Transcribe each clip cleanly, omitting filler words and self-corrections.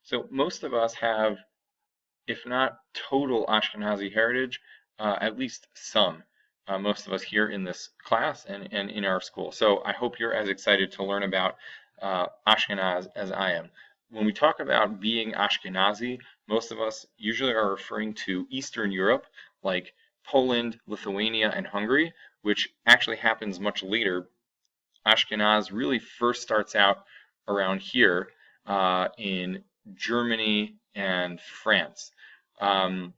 So most of us have, if not total Ashkenazi heritage, at least some. Most of us here in this class and in our school. So I hope you're as excited to learn about Ashkenaz as I am. When we talk about being Ashkenazi, most of us usually are referring to Eastern Europe, like Poland, Lithuania, and Hungary, which actually happens much later. Ashkenaz really first starts out around here in Germany and France. Um,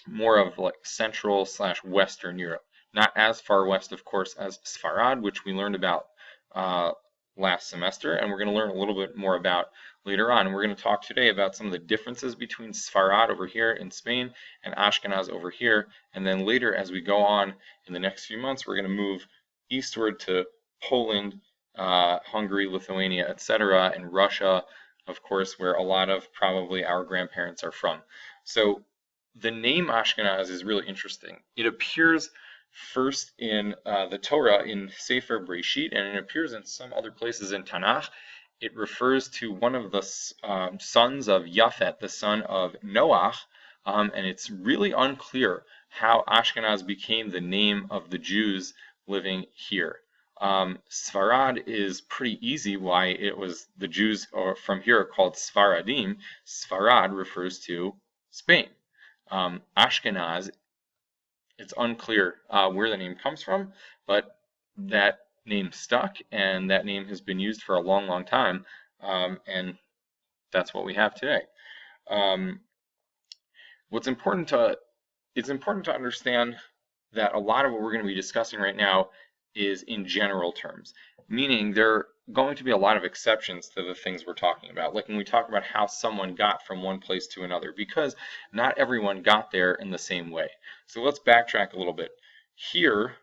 More of like Central / Western Europe. Not as far west, of course, as Sfarad, which we learned about uh, last semester, and we're going to learn a little bit more about later on. And we're going to talk today about some of the differences between Sfarad over here in Spain and Ashkenaz over here. And then later, as we go on in the next few months, we're going to move eastward to Poland, Hungary, Lithuania, etc., and Russia, of course, where a lot of probably our grandparents are from. So the name Ashkenaz is really interesting. It appears first in the Torah in Sefer Breshit, and it appears in some other places in Tanakh. It refers to one of the sons of Japhet, the son of Noach, and it's really unclear how Ashkenaz became the name of the Jews living here. Sfarad is pretty easy why it was the Jews from here are called Sfaradim. Sfarad refers to Spain. Ashkenaz, it's unclear where the name comes from, but that name stuck, and that name has been used for a long, long time, and that's what we have today. Um, what's important to It's important to understand that a lot of what we're going to be discussing right now is in general terms, meaning there are going to be a lot of exceptions to the things we're talking about, like when we talk about how someone got from one place to another, because not everyone got there in the same way. So let's backtrack a little bit. Here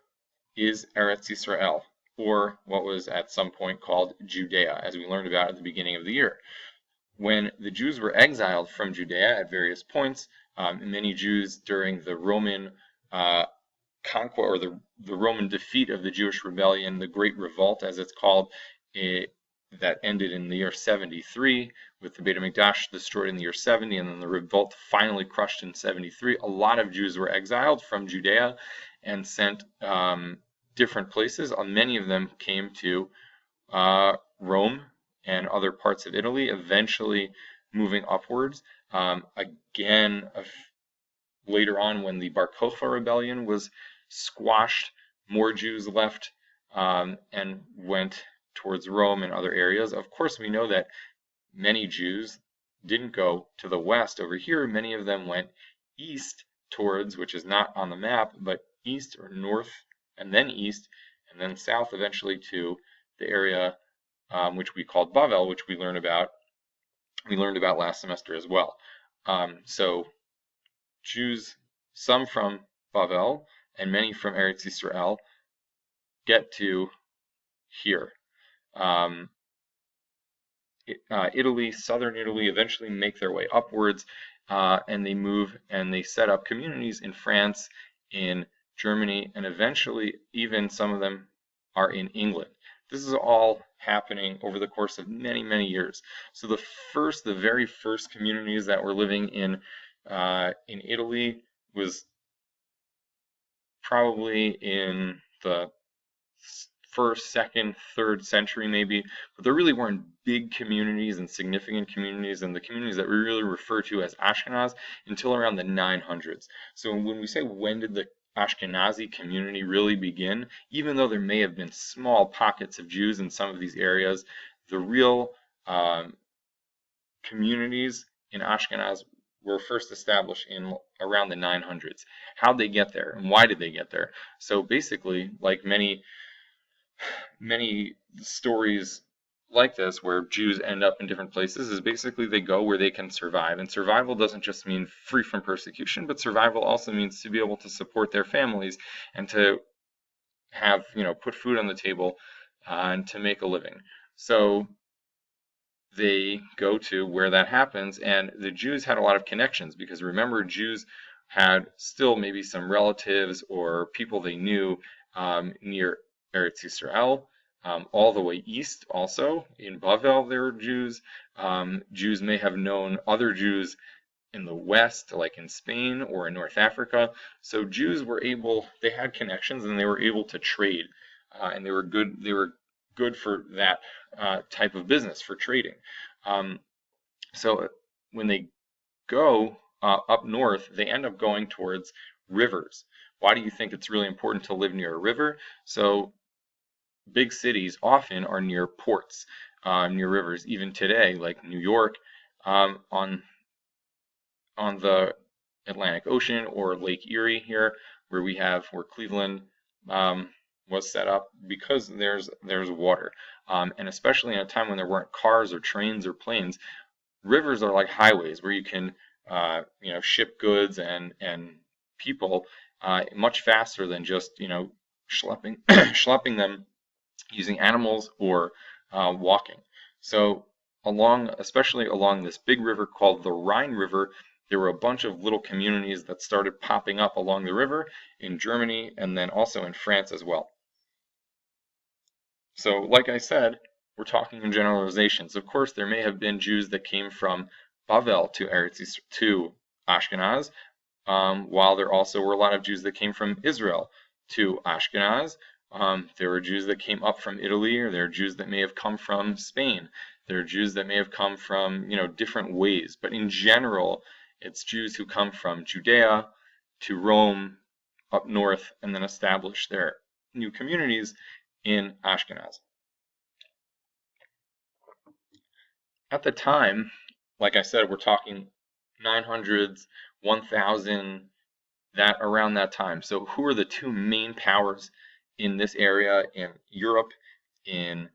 is Eretz Yisrael, or what was at some point called Judea, as we learned about at the beginning of the year. When the Jews were exiled from Judea at various points, many Jews during the Roman conquest, or the Roman defeat of the Jewish rebellion, the Great Revolt as it's called, that ended in the year 73 with the Beit HaMikdash destroyed in the year 70, and then the revolt finally crushed in 73. A lot of Jews were exiled from Judea and sent different places. Many of them came to Rome and other parts of Italy, eventually moving upwards. Again, later on, when the Bar Kokhba rebellion was squashed, more Jews left and went towards Rome and other areas. Of course, we know that many Jews didn't go to the west over here. Many of them went east towards, which is not on the map, but east or north, and then east, and then south eventually to the area which we called Bavel, which we learned about last semester as well. So Jews, some from Bavel and many from Eretz Yisrael, get to here. Italy, southern Italy, eventually make their way upwards, and they move and they set up communities in France, in Germany, and eventually even some of them are in England. This is all happening over the course of many, many years. So the very first communities that were living in Italy was probably in the first, second, third century maybe, but there really weren't big communities and significant communities, and the communities that we really refer to as Ashkenaz until around the 900s. So when we say when did the Ashkenazi community really begin, even though there may have been small pockets of Jews in some of these areas, the real communities in Ashkenaz were first established in around the 900s. How'd they get there, and why did they get there? So basically, like many stories like this where Jews end up in different places, is basically they go where they can survive. And survival doesn't just mean free from persecution, but survival also means to be able to support their families and to have, put food on the table and to make a living. So they go to where that happens, and the Jews had a lot of connections, because remember, Jews had still maybe some relatives or people they knew near Eretz Yisrael. all the way east also. In Bavel, there were Jews. Jews may have known other Jews in the West, like in Spain or in North Africa. So Jews were able, they had connections and they were able to trade. And they were good for that type of business, for trading. So when they go up north, they end up going towards rivers. Why do you think it's really important to live near a river? So big cities often are near ports, near rivers. Even today, like New York, on the Atlantic Ocean, or Lake Erie here, where Cleveland was set up, because there's water, and especially in a time when there weren't cars or trains or planes, rivers are like highways where you can ship goods and people much faster than just schlepping schlepping them using animals or walking. So especially along this big river called the Rhine River, there were a bunch of little communities that started popping up along the river in Germany and then also in France as well. So, like I said, we're talking in generalizations. Of course, there may have been Jews that came from Bavel to Ashkenaz, while there also were a lot of Jews that came from Israel to Ashkenaz. There were Jews that came up from Italy, or there are Jews that may have come from Spain. There are Jews that may have come from, different ways. But in general, it's Jews who come from Judea to Rome, up north, and then establish their new communities in Ashkenaz. At the time, like I said, we're talking 900s, 1000, around that time. So who are the two main powers in this area, in Europe, in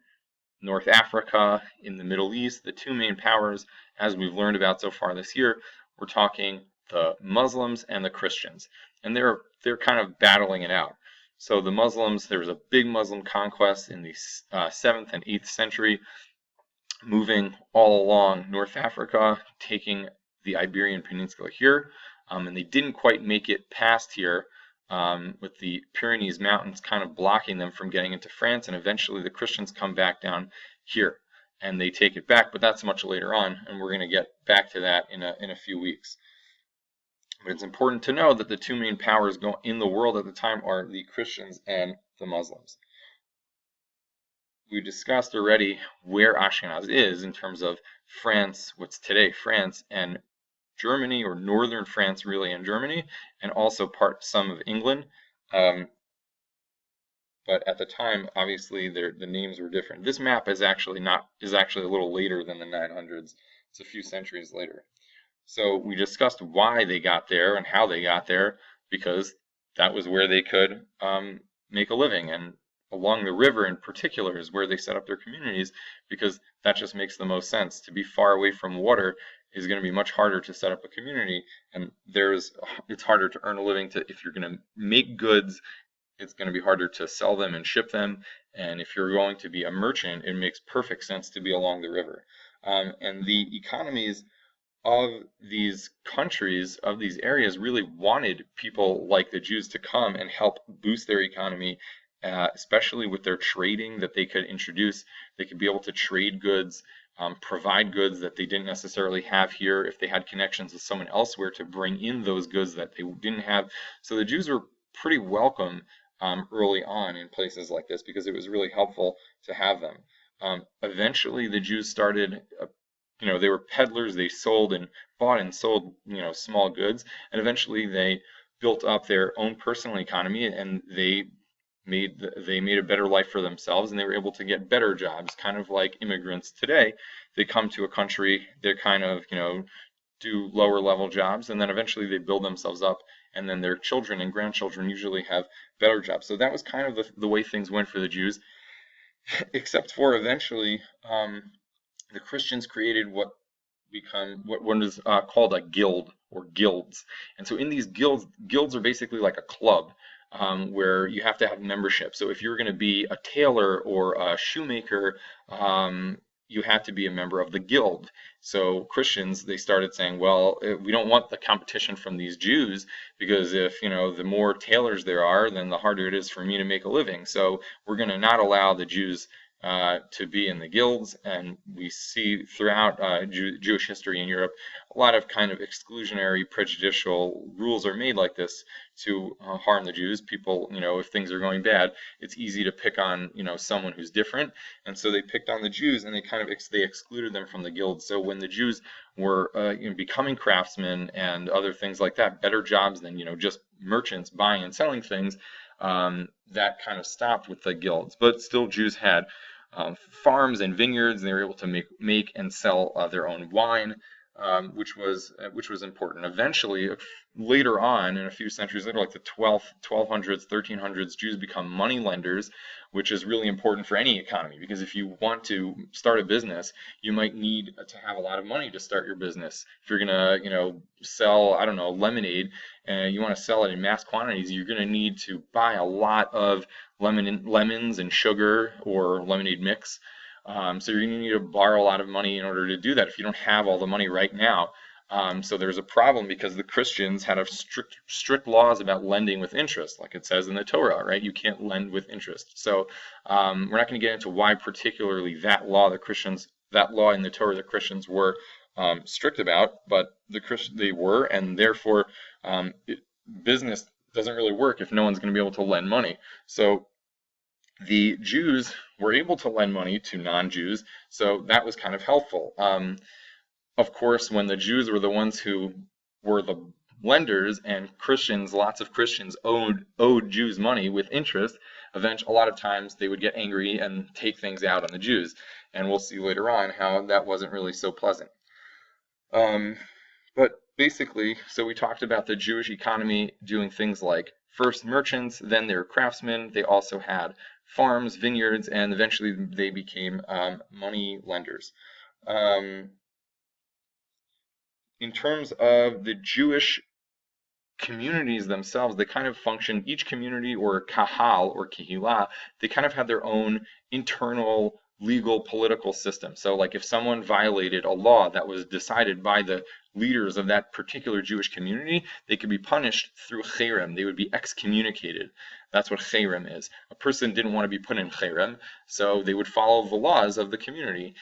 North Africa, in the Middle East? The two main powers, as we've learned about so far this year, we're talking the Muslims and the Christians. And they're kind of battling it out. So the Muslims, there was a big Muslim conquest in the 7th and 8th century, moving all along North Africa, taking the Iberian Peninsula here, and they didn't quite make it past here, with the Pyrenees Mountains kind of blocking them from getting into France, and eventually the Christians come back down here and they take it back, but that's much later on, and we're going to get back to that in a few weeks. But it's important to know that the two main powers in the world at the time are the Christians and the Muslims. We discussed already where Ashkenaz is in terms of France, what's today France, and Germany, or northern France really, and Germany, and also some of England. But at the time, obviously, the names were different. This map is actually a little later than the 900s. It's a few centuries later. So we discussed why they got there and how they got there, because that was where they could make a living, and along the river in particular is where they set up their communities, because that just makes the most sense. To be far away from water is going to be much harder to set up a community, and it's harder to earn a living. If you're going to make goods, it's going to be harder to sell them and ship them, and if you're going to be a merchant, it makes perfect sense to be along the river. And the economies of these countries, of these areas, really wanted people like the Jews to come and help boost their economy, especially with their trading that they could introduce. They could be able to trade goods, provide goods that they didn't necessarily have here if they had connections with someone elsewhere to bring in those goods that they didn't have. So the Jews were pretty welcome early on in places like this, because it was really helpful to have them. Eventually, the Jews started they were peddlers. They bought and sold, small goods, and eventually they built up their own personal economy, and they made a better life for themselves, and they were able to get better jobs, kind of like immigrants today. They come to a country, they're kind of, do lower level jobs, and then eventually they build themselves up, and then their children and grandchildren usually have better jobs. So that was kind of the way things went for the Jews, except for eventually the Christians created what is called a guild, or guilds. And so in these guilds are basically like a club, where you have to have membership. So if you're going to be a tailor or a shoemaker, you had to be a member of the guild. So Christians, they started saying, well, we don't want the competition from these Jews, because if, the more tailors there are, then the harder it is for me to make a living. So we're going to not allow the Jews to be in the guilds. And we see throughout Jewish history in Europe, a lot of kind of exclusionary, prejudicial rules are made like this to harm the Jews. People, if things are going bad, it's easy to pick on, someone who's different. And so they picked on the Jews, and they excluded them from the guilds. So when the Jews were becoming craftsmen and other things like that, better jobs than just merchants buying and selling things, that kind of stopped with the guilds. But still, Jews had farms and vineyards. They were able to make and sell their own wine, which was important. Eventually, later on, in a few centuries later, like the 1200s, 1300s, Jews become money lenders, which is really important for any economy, because if you want to start a business, you might need to have a lot of money to start your business. If you're gonna, sell, I don't know, lemonade, and you want to sell it in mass quantities, you're gonna need to buy a lot of lemons and sugar or lemonade mix. So you're going to need to borrow a lot of money in order to do that if you don't have all the money right now. So there's a problem, because the Christians had a strict laws about lending with interest, like it says in the Torah, right? You can't lend with interest. So we're not going to get into why particularly that law in the Torah the Christians were strict about, but they were, and therefore business doesn't really work if no one's going to be able to lend money. So the Jews were able to lend money to non-Jews, so that was kind of helpful. Of course, when the Jews were the ones who were the lenders, and lots of Christians owed Jews money with interest, eventually, a lot of times they would get angry and take things out on the Jews. And we'll see later on how that wasn't really so pleasant. But basically, so we talked about the Jewish economy doing things like first merchants, then they were craftsmen. They also had farms, vineyards, and eventually they became money lenders. In terms of the Jewish communities themselves, they kind of function, each community, or kahal or kehillah, they kind of had their own internal legal political system. So like if someone violated a law that was decided by the leaders of that particular Jewish community, they could be punished through cherem. They would be excommunicated. That's what cherem is. A person didn't want to be put in cherem, so they would follow the laws of the community,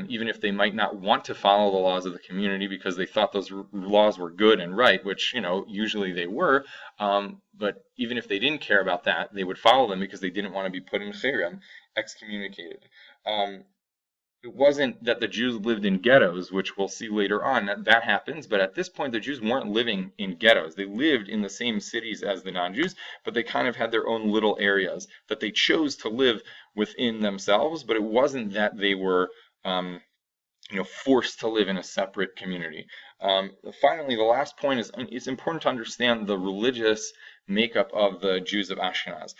even if they might not want to follow the laws of the community because they thought those laws were good and right, which usually they were. But even if they didn't care about that, they would follow them because they didn't want to be put in cherem, excommunicated. It wasn't that the Jews lived in ghettos, which we'll see later on, that happens, but at this point the Jews weren't living in ghettos. They lived in the same cities as the non-Jews, but they kind of had their own little areas that they chose to live within themselves, but it wasn't that they were forced to live in a separate community. Finally, the last point is it's important to understand the religious makeup of the Jews of Ashkenaz.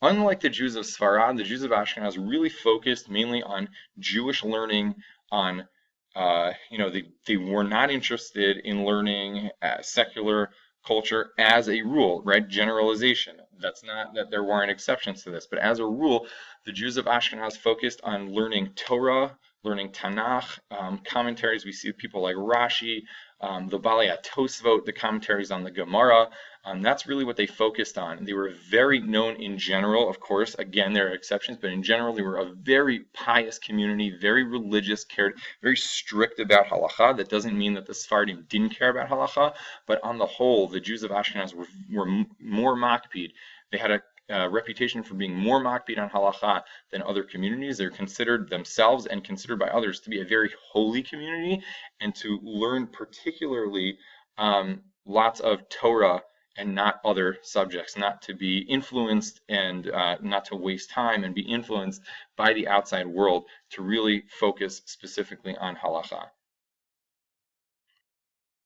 Unlike the Jews of Sfarad, the Jews of Ashkenaz really focused mainly on Jewish learning, on, they were not interested in learning secular culture as a rule, right? Generalization. That's not that there weren't exceptions to this, but as a rule, the Jews of Ashkenaz focused on learning Torah, learning Tanakh, commentaries. We see people like Rashi, the Balei Tosfot, the commentaries on the Gemara. That's really what they focused on. They were very known in general, of course. Again, there are exceptions, but in general, they were a very pious community, very religious, cared, very strict about halacha. That doesn't mean that the Sephardim didn't care about halacha, but on the whole, the Jews of Ashkenaz were more makpid. They had a reputation for being more makpid on halacha than other communities. They're considered themselves and considered by others to be a very holy community, and to learn particularly lots of Torah and not other subjects, not to be influenced and not to waste time and be influenced by the outside world, to really focus specifically on halacha.